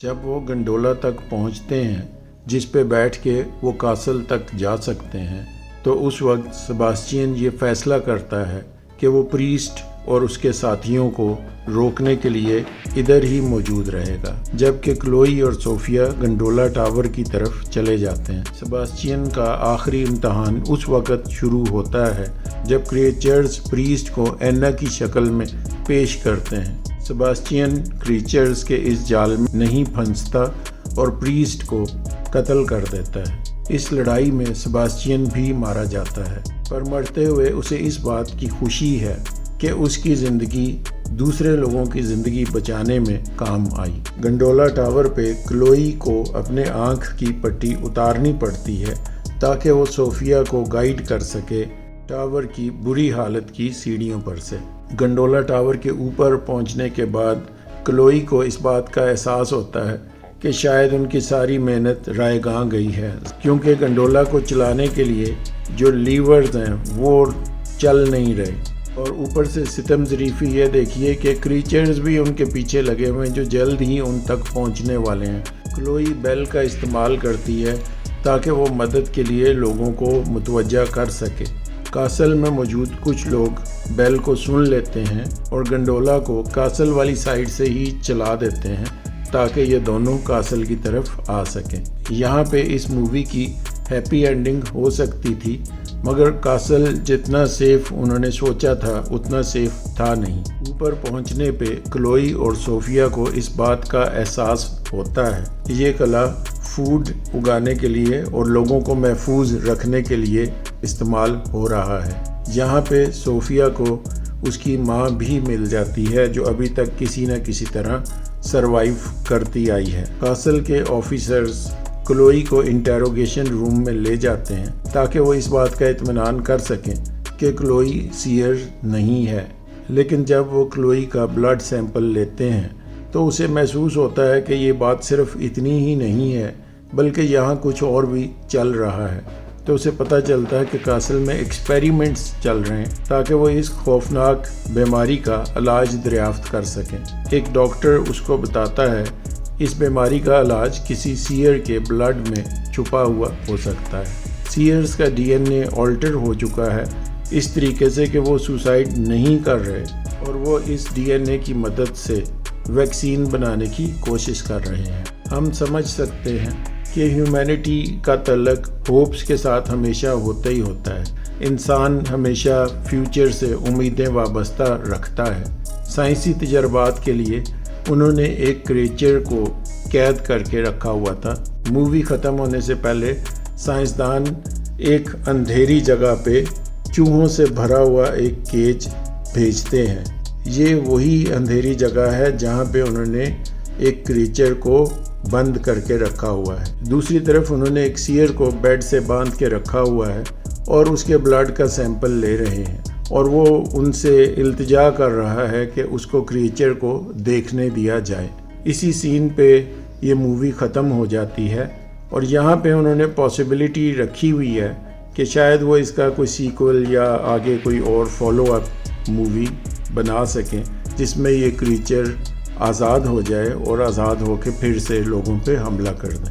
جب وہ گنڈولا تک پہنچتے ہیں جس پہ بیٹھ کے وہ کاسل تک جا سکتے ہیں تو اس وقت سباسٹین یہ فیصلہ کرتا ہے کہ وہ پریسٹ اور اس کے ساتھیوں کو روکنے کے لیے ادھر ہی موجود رہے گا، جبکہ کلوئی اور صوفیہ گنڈولا ٹاور کی طرف چلے جاتے ہیں۔ سباسٹین کا آخری امتحان اس وقت شروع ہوتا ہے جب کریچرز پریسٹ کو اینا کی شکل میں پیش کرتے ہیں۔ سباسٹین کریچرز کے اس جال میں نہیں پھنستا اور پریسٹ کو قتل کر دیتا ہے۔ اس لڑائی میں سباسٹین بھی مارا جاتا ہے، پر مرتے ہوئے اسے اس بات کی خوشی ہے کہ اس کی زندگی دوسرے لوگوں کی زندگی بچانے میں کام آئی۔ گنڈولا ٹاور پہ کلوئی کو اپنے آنکھ کی پٹی اتارنی پڑتی ہے تاکہ وہ صوفیہ کو گائیڈ کر سکے ٹاور کی بری حالت کی سیڑھیوں پر سے۔ گنڈولا ٹاور کے اوپر پہنچنے کے بعد کلوئی کو اس بات کا احساس ہوتا ہے کہ شاید ان کی ساری محنت رائے گاں گئی ہے، کیونکہ گنڈولا کو چلانے کے لیے جو لیورز ہیں وہ چل نہیں رہے، اور اوپر سے ستم ظریفی یہ دیکھیے کہ کریچرز بھی ان کے پیچھے لگے ہوئے ہیں جو جلد ہی ان تک پہنچنے والے ہیں۔ کلوئی بیل کا استعمال کرتی ہے تاکہ وہ مدد کے لیے لوگوں کو متوجہ کر سکے۔ کاسل میں موجود کچھ لوگ بیل کو سن لیتے ہیں اور گنڈولا کو کاسل والی سائڈ سے ہی چلا دیتے ہیں تاکہ یہ دونوں کاسل کی طرف آ سکیں۔ یہاں پہ اس مووی کی ہیپی اینڈنگ ہو سکتی تھی، مگر کاسل جتنا سیف انہوں نے سوچا تھا اتنا سیف تھا نہیں۔ اوپر پہنچنے پہ کلوئی اور صوفیہ کو اس بات کا احساس ہوتا ہے کہ یہ قلعہ فوڈ اگانے کے لیے اور لوگوں کو محفوظ رکھنے کے لیے استعمال ہو رہا ہے۔ یہاں پہ صوفیہ کو اس کی ماں بھی مل جاتی ہے جو ابھی تک کسی نہ کسی طرح سروائیو کرتی آئی ہے۔ کاسل کے آفیسرز کلوئی کو انٹیروگیشن روم میں لے جاتے ہیں تاکہ وہ اس بات کا اطمینان کر سکیں کہ کلوئی سیئر نہیں ہے، لیکن جب وہ کلوئی کا بلڈ سیمپل لیتے ہیں تو اسے محسوس ہوتا ہے کہ یہ بات صرف اتنی ہی نہیں ہے بلکہ یہاں کچھ اور بھی چل رہا ہے۔ تو اسے پتہ چلتا ہے کہ کاسل میں ایکسپیریمنٹس چل رہے ہیں تاکہ وہ اس خوفناک بیماری کا علاج دریافت کر سکیں۔ ایک ڈاکٹر اس کو بتاتا ہے اس بیماری کا علاج کسی سیئر کے بلڈ میں چھپا ہوا ہو سکتا ہے۔ سیئرز کا ڈی این اے آلٹر ہو چکا ہے اس طریقے سے کہ وہ سوسائڈ نہیں کر رہے اور وہ اس ڈی این اے کی مدد سے ویکسین بنانے کی کوشش کر رہے ہیں۔ ہم سمجھ سکتے ہیں کہ ہیومینٹی کا تعلق ہوپس کے ساتھ ہمیشہ ہوتا ہی ہوتا ہے۔ انسان ہمیشہ فیوچر سے امیدیں وابستہ رکھتا ہے۔ سائنسی تجربات کے لیے انہوں نے ایک کریچر کو قید کر کے رکھا ہوا تھا۔ مووی ختم ہونے سے پہلے سائنسدان ایک اندھیری جگہ پہ چوہوں سے بھرا ہوا ایک کیج بھیجتے ہیں۔ یہ وہی اندھیری جگہ ہے جہاں پہ انہوں نے ایک کریچر کو بند کر کے رکھا ہوا ہے۔ دوسری طرف انہوں نے ایک سیئر کو بیڈ سے باندھ کے رکھا ہوا ہے اور اس کے بلڈ کا سیمپل لے رہے ہیں، اور وہ ان سے التجا کر رہا ہے کہ اس کو کریچر کو دیکھنے دیا جائے۔ اسی سین پہ یہ مووی ختم ہو جاتی ہے، اور یہاں پہ انہوں نے پاسبلٹی رکھی ہوئی ہے کہ شاید وہ اس کا کوئی سیکول یا آگے کوئی اور فالو اپ مووی بنا سکیں جس میں یہ کریچر آزاد ہو جائے اور آزاد ہو کے پھر سے لوگوں پہ حملہ کر دیں۔